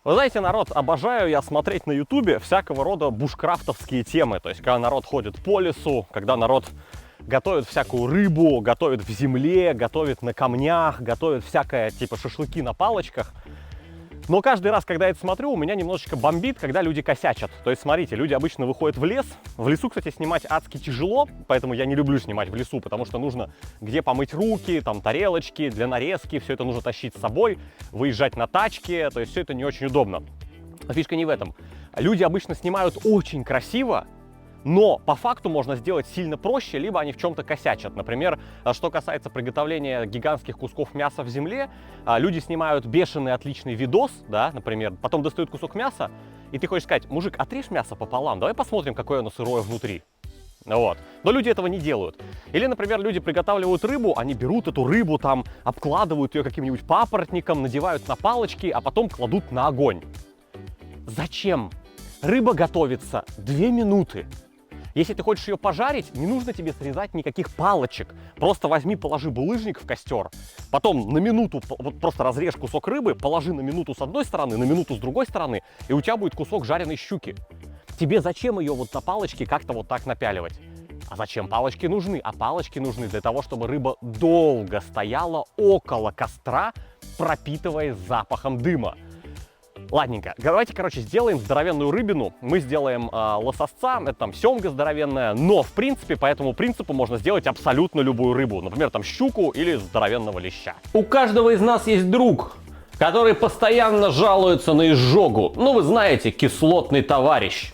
Вы знаете, народ, обожаю я смотреть на ютубе всякого рода бушкрафтовские темы. То есть, когда народ ходит по лесу, когда народ готовит всякую рыбу, готовит в земле, готовит на камнях, готовит всякое, типа шашлыки на палочках. Но каждый раз, когда я это смотрю, у меня немножечко бомбит, когда люди косячат. То есть, смотрите, люди обычно выходят в лес. В лесу, кстати, снимать адски тяжело, поэтому я не люблю снимать в лесу, потому что нужно где помыть руки, там тарелочки для нарезки, все это нужно тащить с собой, выезжать на тачке, то есть все это не очень удобно. Но фишка не в этом. Люди обычно снимают очень красиво, но по факту можно сделать сильно проще, либо они в чем-то косячат. Например, что касается приготовления гигантских кусков мяса в земле, люди снимают бешеный отличный видос, да, например, потом достают кусок мяса, и ты хочешь сказать: мужик, отрежь мясо пополам, давай посмотрим, какое оно сырое внутри. Вот. Но люди этого не делают. Или, например, люди приготавливают рыбу, они берут эту рыбу, там, обкладывают ее каким-нибудь папоротником, надевают на палочки, а потом кладут на огонь. Зачем? Рыба готовится 2 минуты. Если ты хочешь ее пожарить, не нужно тебе срезать никаких палочек. Просто возьми, положи булыжник в костер, потом на минуту вот просто разрежь кусок рыбы, положи на минуту с одной стороны, на минуту с другой стороны, и у тебя будет кусок жареной щуки. Тебе зачем ее вот на палочке как-то вот так напяливать? А зачем палочки нужны? А палочки нужны для того, чтобы рыба долго стояла около костра, пропитываясь запахом дыма. Ладненько, давайте, короче, сделаем здоровенную рыбину. Мы сделаем лососца, это там семга здоровенная, но, в принципе, по этому принципу можно сделать абсолютно любую рыбу. Например, там щуку или здоровенного леща. У каждого из нас есть друг, который постоянно жалуется на изжогу. Ну, вы знаете, кислотный товарищ.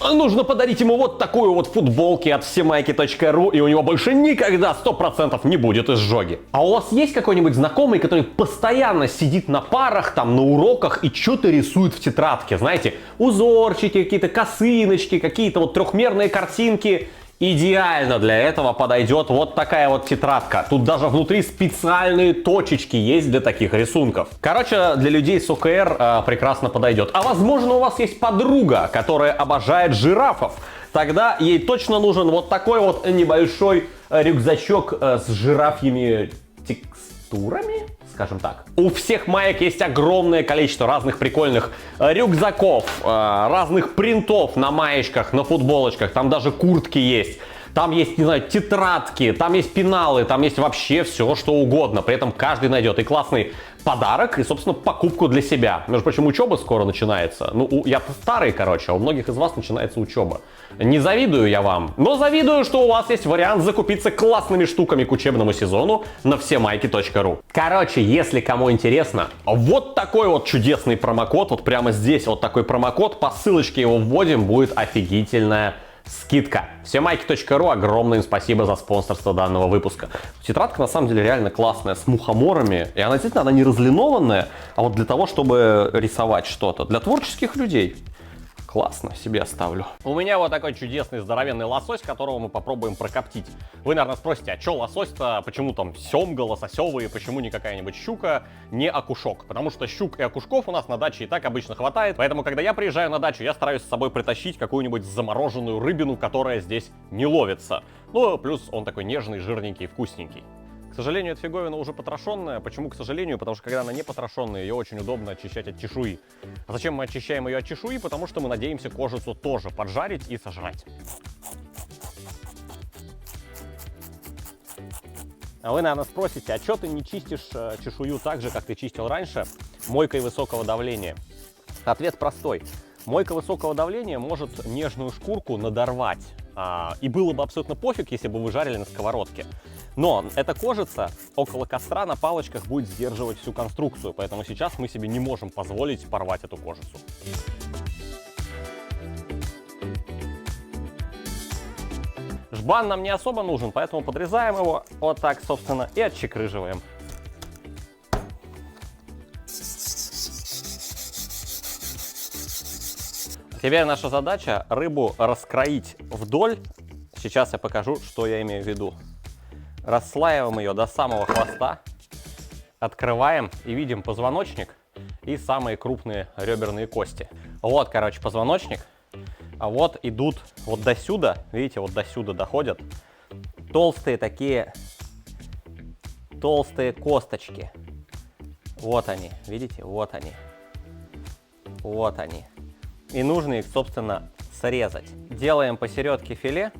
Нужно подарить ему вот такую вот футболку от всемайки.ру, и у него больше никогда 100% не будет изжоги. А у вас есть какой-нибудь знакомый, который постоянно сидит на парах, там, на уроках и что-то рисует в тетрадке? Знаете, узорчики, какие-то косыночки, какие-то вот трехмерные картинки. Идеально для этого подойдет вот такая вот тетрадка. Тут даже внутри специальные точечки есть для таких рисунков. Короче, для людей с ОКР прекрасно подойдет. А возможно, у вас есть подруга, которая обожает жирафов. Тогда ей точно нужен вот такой вот небольшой рюкзачок с жирафьими текстурами, скажем так. У всех маек есть огромное количество разных прикольных рюкзаков, разных принтов на маечках, на футболочках, там даже куртки есть. Там есть, не знаю, тетрадки, там есть пеналы, там есть вообще все, что угодно. При этом каждый найдет и классный подарок, и, собственно, покупку для себя. Между прочим, учеба скоро начинается. Ну, я-то старый, короче, а у многих из вас начинается учеба. Не завидую я вам, но завидую, что у вас есть вариант закупиться классными штуками к учебному сезону на всемайки.ру. Короче, если кому интересно, вот такой вот чудесный промокод, вот прямо здесь вот такой промокод, по ссылочке его вводим, будет офигительная скидка. Всемайки.ру, огромное им спасибо за спонсорство данного выпуска. Тетрадка на самом деле реально классная, с мухоморами. И она действительно, она не разлинованная, а вот для того, чтобы рисовать что-то. Для творческих людей. Классно, себе оставлю. У меня вот такой чудесный здоровенный лосось, которого мы попробуем прокоптить. Вы, наверное, спросите, а что лосось-то, почему там семга, лососевые, почему не какая-нибудь щука, не окушок? Потому что щук и окушков у нас на даче и так обычно хватает, поэтому, когда я приезжаю на дачу, я стараюсь с собой притащить какую-нибудь замороженную рыбину, которая здесь не ловится. Ну, плюс он такой нежный, жирненький, вкусненький. К сожалению, эта фиговина уже потрошенная. Почему к сожалению? Потому что когда она не потрошенная, ее очень удобно очищать от чешуи. А зачем мы очищаем ее от чешуи? Потому что мы надеемся кожицу тоже поджарить и сожрать. А вы, наверное, спросите, а что ты не чистишь чешую так же, как ты чистил раньше, мойкой высокого давления? Ответ простой. Мойка высокого давления может нежную шкурку надорвать. И было бы абсолютно пофиг, если бы вы жарили на сковородке. Но эта кожица около костра на палочках будет сдерживать всю конструкцию, поэтому сейчас мы себе не можем позволить порвать эту кожицу. Жбан нам не особо нужен, поэтому подрезаем его вот так, собственно, и отчекрыживаем. Теперь наша задача рыбу раскроить вдоль. Сейчас я покажу, что я имею в виду. Расслаиваем ее до самого хвоста, открываем и видим позвоночник и самые крупные реберные кости. Вот, короче, позвоночник. А вот идут вот до сюда, видите, вот до сюда доходят толстые такие, толстые косточки. Вот они, видите, вот они. Вот они. И нужно их, собственно, срезать. Делаем посередке филе.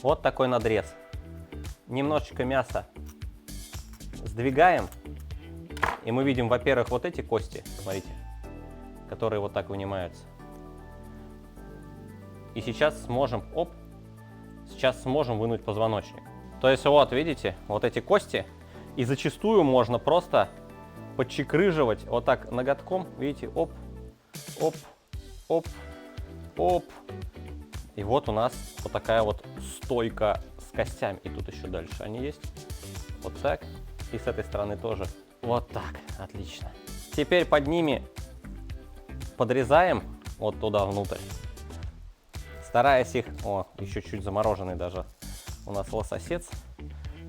Вот такой надрез. Немножечко мяса сдвигаем. И мы видим, во-первых, вот эти кости, смотрите, которые вот так вынимаются. И сейчас сможем, сейчас сможем вынуть позвоночник. То есть вот, видите, вот эти кости. И зачастую можно просто подчекрыживать вот так ноготком, видите, оп, оп, оп, оп. И вот у нас вот такая вот стойка с костями. И тут еще дальше они есть. Вот так. И с этой стороны тоже. Вот так. Отлично. Теперь под ними подрезаем вот туда внутрь. Стараясь их... О, еще чуть замороженный даже у нас лососец.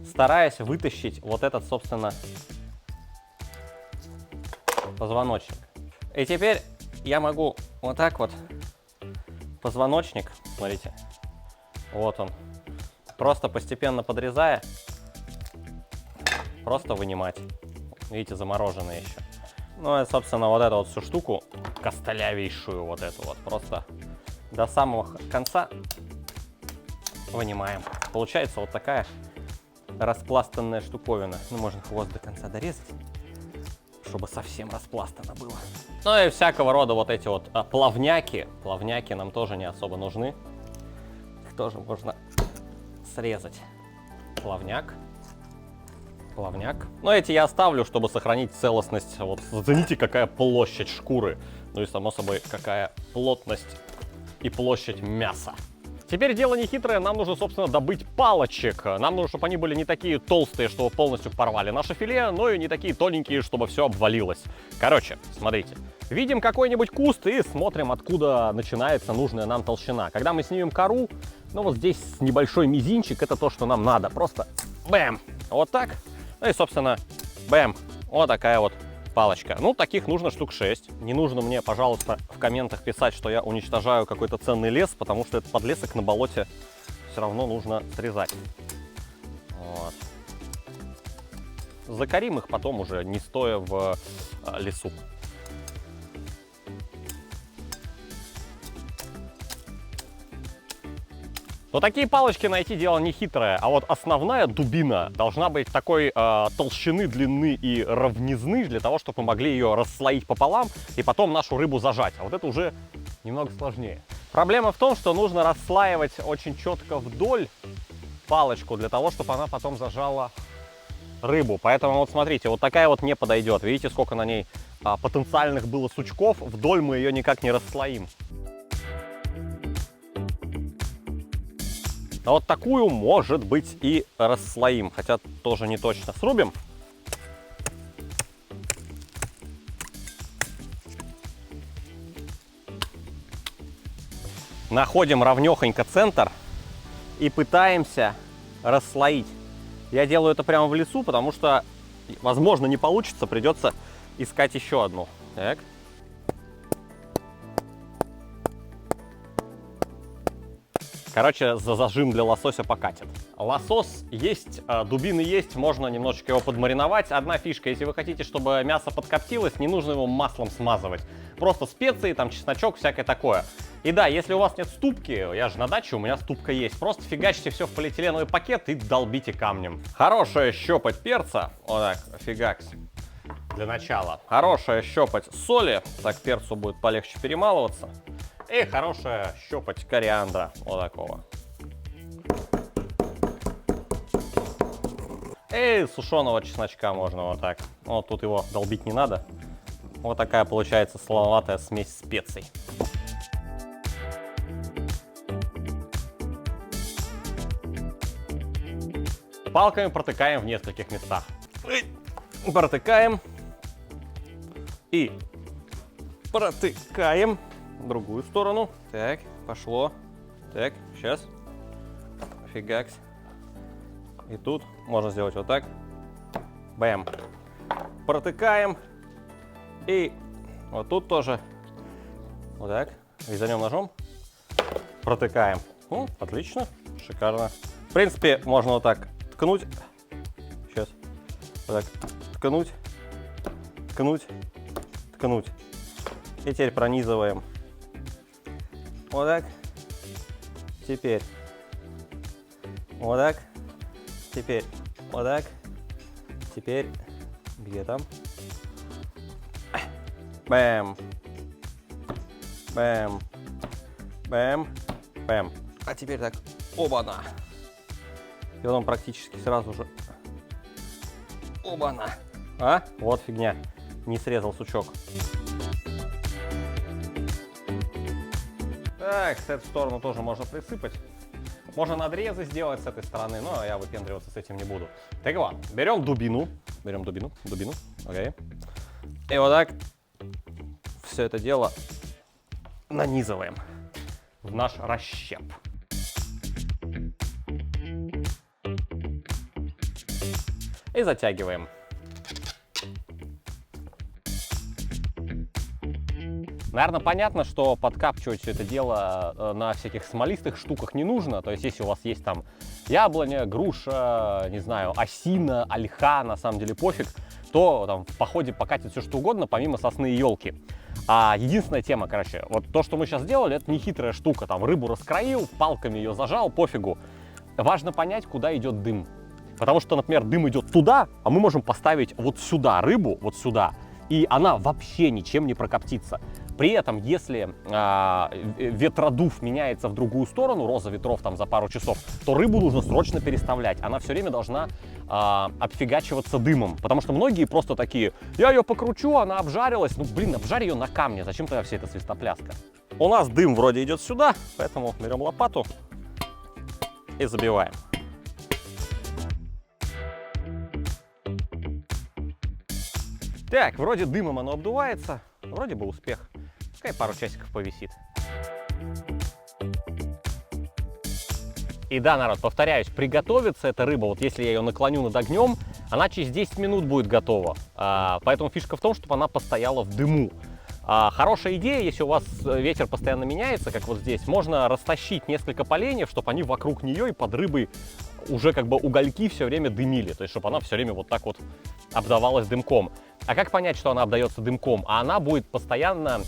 Стараясь вытащить вот этот, собственно, позвоночник. И теперь я могу вот так вот позвоночник, смотрите, вот он, просто постепенно подрезая, просто вынимать. Видите, замороженный еще. Ну и, собственно, вот эту вот всю штуку, костылявейшую вот эту вот, просто до самого конца вынимаем. Получается вот такая распластанная штуковина. Ну, можно хвост до конца дорезать, чтобы совсем распластано было. Ну и всякого рода вот эти вот плавняки. Плавняки нам тоже не особо нужны. Их тоже можно срезать. Плавняк. Плавняк. Но эти я оставлю, чтобы сохранить целостность. Вот зацените, какая площадь шкуры. Ну и, само собой, какая плотность и площадь мяса. Теперь дело не хитрое, нам нужно, собственно, добыть палочек. Нам нужно, чтобы они были не такие толстые, чтобы полностью порвали наше филе, но и не такие тоненькие, чтобы все обвалилось. Короче, смотрите. Видим какой-нибудь куст и смотрим, откуда начинается нужная нам толщина. Когда мы снимем кору, ну вот здесь небольшой мизинчик, это то, что нам надо. Просто бэм, вот так. Ну и, собственно, бэм, вот такая вот палочка. Ну, таких нужно штук 6. Не нужно мне, пожалуйста, в комментах писать, что я уничтожаю какой-то ценный лес, потому что этот подлесок на болоте все равно нужно срезать. Вот. Закорим их потом уже, не стоя в лесу. Но такие палочки найти дело не хитрое, а вот основная дубина должна быть такой толщины, длины и ровнизны, для того, чтобы мы могли ее расслоить пополам и потом нашу рыбу зажать. А вот это уже немного сложнее. Проблема в том, что нужно расслаивать очень четко вдоль палочку, для того, чтобы она потом зажала рыбу. Поэтому вот смотрите, вот такая вот не подойдет. Видите, сколько на ней потенциальных было сучков, вдоль мы ее никак не расслоим. А вот такую, может быть, и расслоим, хотя тоже не точно. Срубим. Находим ровнёхонько центр и пытаемся расслоить. Я делаю это прямо в лесу, потому что, возможно, не получится, придется искать еще одну. Так. Короче, за зажим для лосося покатит. Лосось есть, дубины есть, можно немножечко его подмариновать. Одна фишка, если вы хотите, чтобы мясо подкоптилось, не нужно его маслом смазывать. Просто специи, там чесночок, всякое такое. И да, если у вас нет ступки, я же на даче, у меня ступка есть, просто фигачьте все в полиэтиленовый пакет и долбите камнем. Хорошая щепоть перца, вот так, фигакс, для начала. Хорошая щепоть соли, так перцу будет полегче перемалываться. И хорошая щепоть кориандра, вот такого. И сушеного чесночка можно вот так. Вот тут его долбить не надо. Вот такая получается солоноватая смесь специй. Палками протыкаем в нескольких местах. Протыкаем. И протыкаем в другую сторону. Так, пошло. Так, сейчас. Фигакс. И тут можно сделать вот так. Бэм. Протыкаем. И вот тут тоже. Вот так. Резанем ножом. Протыкаем. Ну, отлично. Шикарно. В принципе, можно вот так ткнуть. Сейчас. Вот так. Ткнуть. Ткнуть. Ткнуть. И теперь пронизываем. Вот так. Теперь. Вот так. Теперь. Вот так. Теперь. Где там? Бэм. Бэм. Бэм. Бэм. А теперь так. Оба-на. И потом практически сразу же. Оба-на. А? Вот фигня. Не срезал сучок. Так, с этой стороны тоже можно присыпать. Можно надрезы сделать с этой стороны, но я выпендриваться с этим не буду. Так вот, берем дубину. Берем дубину. Окей. И вот так все это дело нанизываем в наш расщеп. И затягиваем. Наверное, понятно, что подкапчивать все это дело на всяких смолистых штуках не нужно. То есть, если у вас есть там яблоня, груша, не знаю, осина, ольха, на самом деле пофиг, то там в походе покатит все что угодно, помимо сосны и елки. А единственная тема, короче, вот то, что мы сейчас делали, это не хитрая штука. Там рыбу раскроил, палками ее зажал, пофигу. Важно понять, куда идет дым. Потому что, например, дым идет туда, а мы можем поставить вот сюда рыбу, вот сюда, и она вообще ничем не прокоптится. При этом, если ветродув меняется в другую сторону, роза ветров там за пару часов, то рыбу нужно срочно переставлять. Она все время должна обфигачиваться дымом. Потому что многие просто такие: я ее покручу, она обжарилась. Ну, блин, обжарь ее на камне. Зачем тогда вся эта свистопляска? У нас дым вроде идет сюда, поэтому берем лопату и забиваем. Так, вроде дымом оно обдувается, вроде бы успех. Пускай пару часиков повисит. И да, народ, повторяюсь, приготовится эта рыба, вот если я ее наклоню над огнем, она через 10 минут будет готова. Поэтому фишка в том, чтобы она постояла в дыму. Хорошая идея, если у вас ветер постоянно меняется, как вот здесь, можно растащить несколько поленьев, чтобы они вокруг нее и под рыбой уже как бы угольки все время дымили, то есть чтобы она все время вот так вот обдавалась дымком. А как понять, что она обдается дымком? А она будет постоянно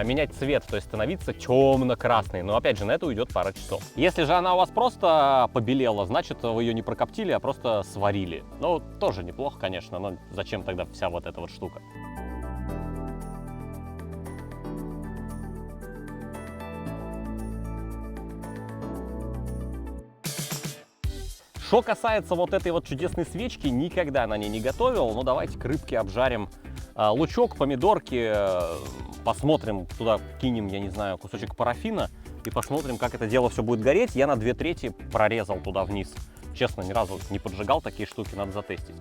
менять цвет, то есть становиться темно-красной. Но опять же, на это уйдет пара часов. Если же она у вас просто побелела, значит, вы ее не прокоптили, а просто сварили. Ну, тоже неплохо, конечно, но зачем тогда вся вот эта вот штука? Что касается вот этой вот чудесной свечки, никогда на ней не готовил. Но давайте к рыбке обжарим лучок, помидорки, посмотрим, туда кинем, я не знаю, кусочек парафина и посмотрим, как это дело все будет гореть. Я на 2/3 прорезал туда вниз. Честно, ни разу не поджигал такие штуки, надо затестить.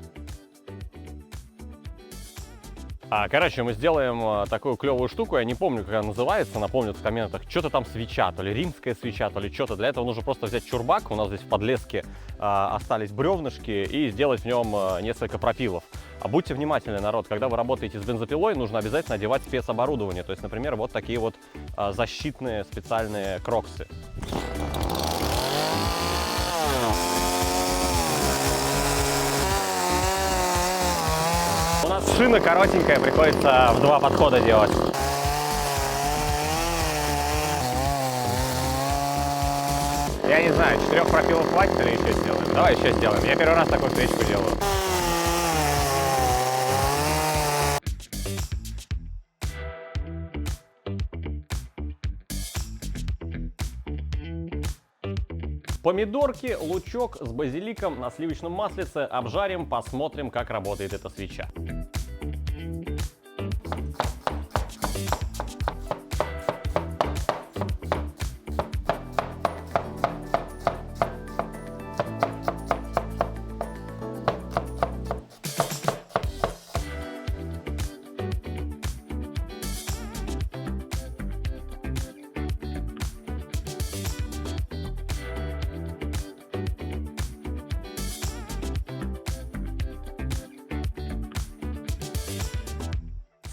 Короче, мы сделаем такую клевую штуку, я не помню, как она называется, напомнят в комментах. Что-то там свеча, то ли римская свеча, то ли что-то. Для этого нужно просто взять чурбак, у нас здесь в подлеске остались бревнышки, и сделать в нем несколько пропилов. Будьте внимательны, народ, когда вы работаете с бензопилой, нужно обязательно одевать спецоборудование. То есть, например, вот такие вот защитные специальные кроксы. У нас шина коротенькая, приходится в 2 подхода делать. Я не знаю, 4 пропилов хватит или еще сделаем? Давай еще сделаем. Я первый раз такую свечку делаю. Помидорки, лучок с базиликом на сливочном маслице обжарим, посмотрим, как работает эта свеча.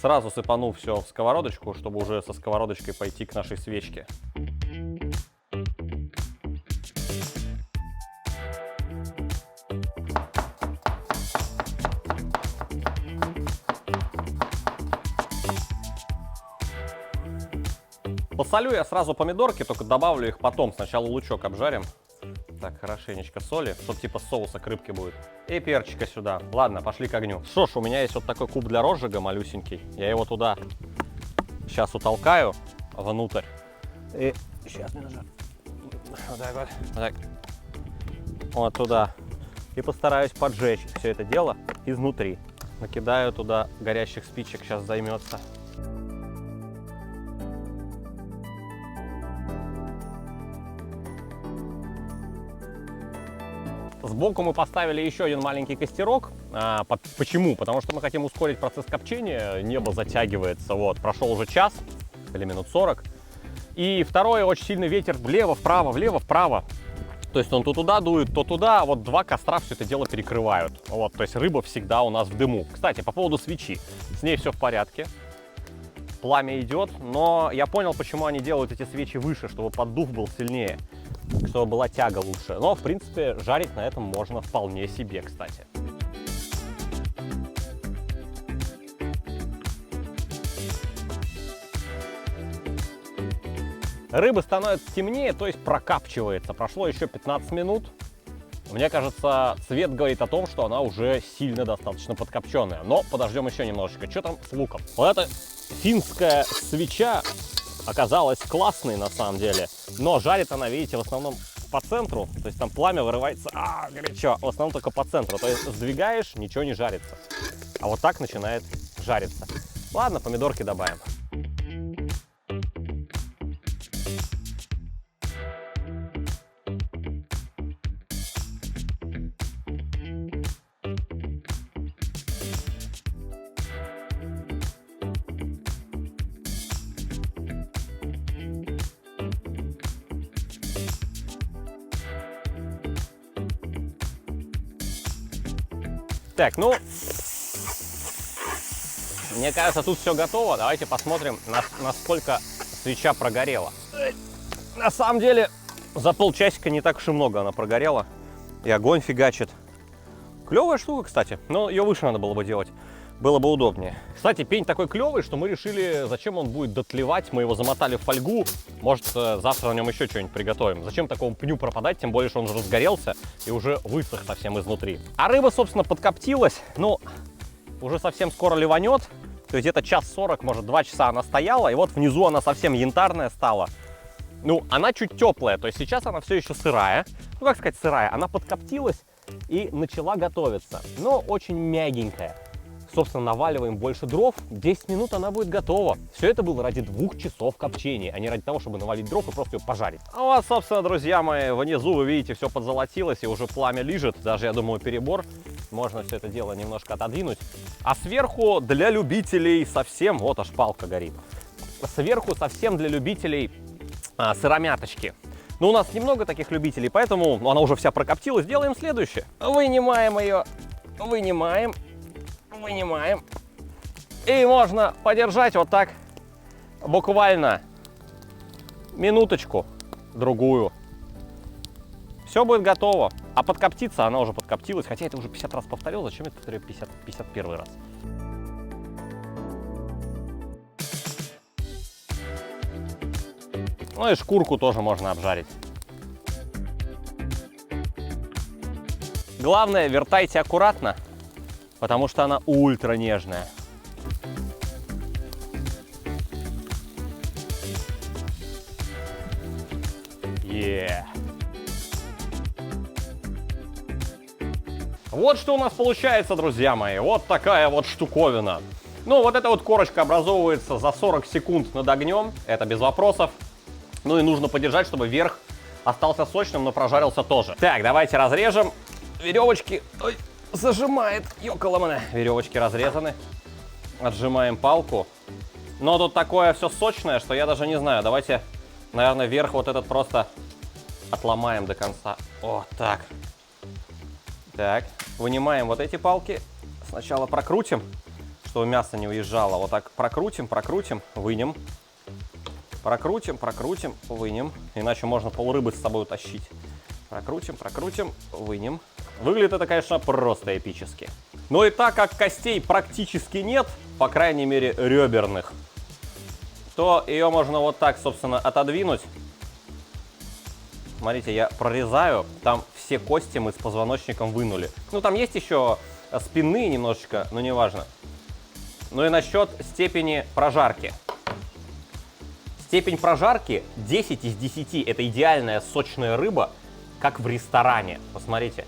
Сразу сыпану все в сковородочку, чтобы уже со сковородочкой пойти к нашей свечке. Посолю я сразу помидорки, только добавлю их потом. Сначала лучок обжарим. Так, хорошенечко соли, чтобы типа соуса к рыбке будет. И перчика сюда. Ладно, пошли к огню. Что ж, у меня есть вот такой куб для розжига малюсенький. Я его туда сейчас утолкаю внутрь. И сейчас немножко. Вот так вот. Вот так. Вот туда. И постараюсь поджечь все это дело изнутри. Накидаю туда горящих спичек, сейчас займется. Сбоку мы поставили еще один маленький костерок. Почему? Потому что мы хотим ускорить процесс копчения. Небо затягивается. Вот, прошел уже час или минут 40. И второе, очень сильный ветер влево-вправо, влево-вправо. То есть он то туда дует, то туда. Вот два костра все это дело перекрывают. Вот, то есть рыба всегда у нас в дыму. Кстати, по поводу свечи. С ней все в порядке. Пламя идет, но я понял, почему они делают эти свечи выше, чтобы поддув был сильнее, чтобы была тяга лучше. Но, в принципе, жарить на этом можно вполне себе, кстати. Рыба становится темнее, то есть прокапчивается. Прошло еще 15 минут. Мне кажется, цвет говорит о том, что она уже сильно достаточно подкопченная. Но подождем еще немножечко. Что там с луком? Вот эта финская свеча оказалась классной на самом деле. Но жарит она, видите, в основном по центру. То есть там пламя вырывается, горячо. В основном только по центру. То есть сдвигаешь, ничего не жарится. А вот так начинает жариться. Ладно, помидорки добавим. Так, ну, мне кажется, тут все готово. Давайте посмотрим, насколько свеча прогорела. На самом деле, за полчасика не так уж и много она прогорела. И огонь фигачит. Клевая штука, кстати. Но ее выше надо было бы делать. Было бы удобнее. Кстати, пень такой клевый, что мы решили, зачем он будет дотлевать. Мы его замотали в фольгу. Может, завтра на нем еще что-нибудь приготовим. Зачем такому пню пропадать, тем более, что он уже разгорелся и уже высох совсем изнутри. А рыба, собственно, подкоптилась. Ну, уже совсем скоро ливанет. То есть где-то час 40, может, 2 часа она стояла. И вот внизу она совсем янтарная стала. Ну, она чуть теплая. То есть сейчас она все еще сырая. Ну, как сказать, сырая. Она подкоптилась и начала готовиться. Но очень мягенькая. Собственно, наваливаем больше дров, 10 минут она будет готова. Все это было ради 2 часов копчения, а не ради того, чтобы навалить дров и просто ее пожарить. А у вас, собственно, друзья мои, внизу вы видите, все подзолотилось и уже пламя лижет. Даже, я думаю, перебор. Можно все это дело немножко отодвинуть. А сверху для любителей совсем, вот аж палка горит. Сверху совсем для любителей сыромяточки. Но у нас немного таких любителей, поэтому она уже вся прокоптилась. Делаем следующее. Вынимаем ее, вынимаем. И можно подержать вот так буквально минуточку, другую. Все будет готово. А подкоптиться она уже подкоптилась. Хотя это уже 50 раз повторил. Зачем я повторю 51 раз? Ну и шкурку тоже можно обжарить. Главное, вертайте аккуратно. Потому что она ультра нежная. Вот что у нас получается, друзья мои. Вот такая вот штуковина. Ну, вот эта вот корочка образовывается за 40 секунд над огнем. Это без вопросов. Ну и нужно подержать, чтобы верх остался сочным, но прожарился тоже. Так, давайте разрежем. Веревочки. Ой. Зажимает, ёкаламане. Веревочки разрезаны. Отжимаем палку. Но тут такое все сочное, что я даже не знаю. Давайте, наверное, верх вот этот просто отломаем до конца. О, так. Так, вынимаем вот эти палки. Сначала прокрутим, чтобы мясо не уезжало. Вот так прокрутим, вынем. Прокрутим, вынем. Иначе можно полрыбы с собой утащить. Прокрутим, вынем. Выглядит это, конечно, просто эпически. Но и так как костей практически нет, по крайней мере реберных, то ее можно вот так, собственно, отодвинуть. Смотрите, я прорезаю, там все кости мы с позвоночником вынули. Ну, там есть еще спинные немножечко, но неважно. Ну и насчет степени прожарки. Степень прожарки 10 из 10. Это идеальная сочная рыба, как в ресторане. Посмотрите,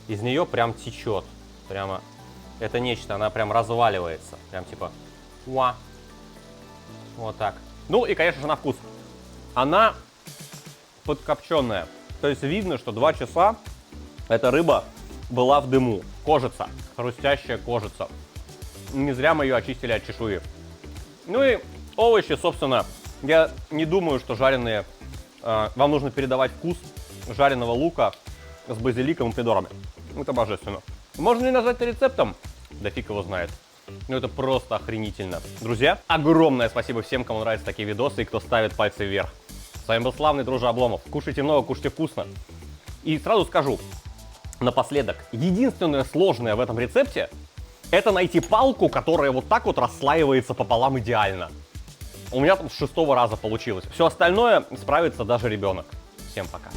из нее прям течет. Прямо, это нечто, она прям разваливается. Прям типа, уа. Вот так. Ну и, конечно же, на вкус. Она подкопченная. То есть видно, что 2 часа эта рыба была в дыму. Кожица, хрустящая кожица. Не зря мы ее очистили от чешуи. Ну и овощи, собственно, я не думаю, что жареные... вам нужно передавать вкус жареного лука с базиликом и помидорами. Это божественно. Можно ли назвать это рецептом? Да фиг его знает. Ну это просто охренительно. Друзья, огромное спасибо всем, кому нравятся такие видосы и кто ставит пальцы вверх. С вами был славный дружа Обломов. Кушайте много, кушайте вкусно. И сразу скажу, напоследок, единственное сложное в этом рецепте — это найти палку, которая вот так вот расслаивается пополам идеально. У меня там с 6-го раза получилось. Все остальное справится даже ребенок. Всем пока.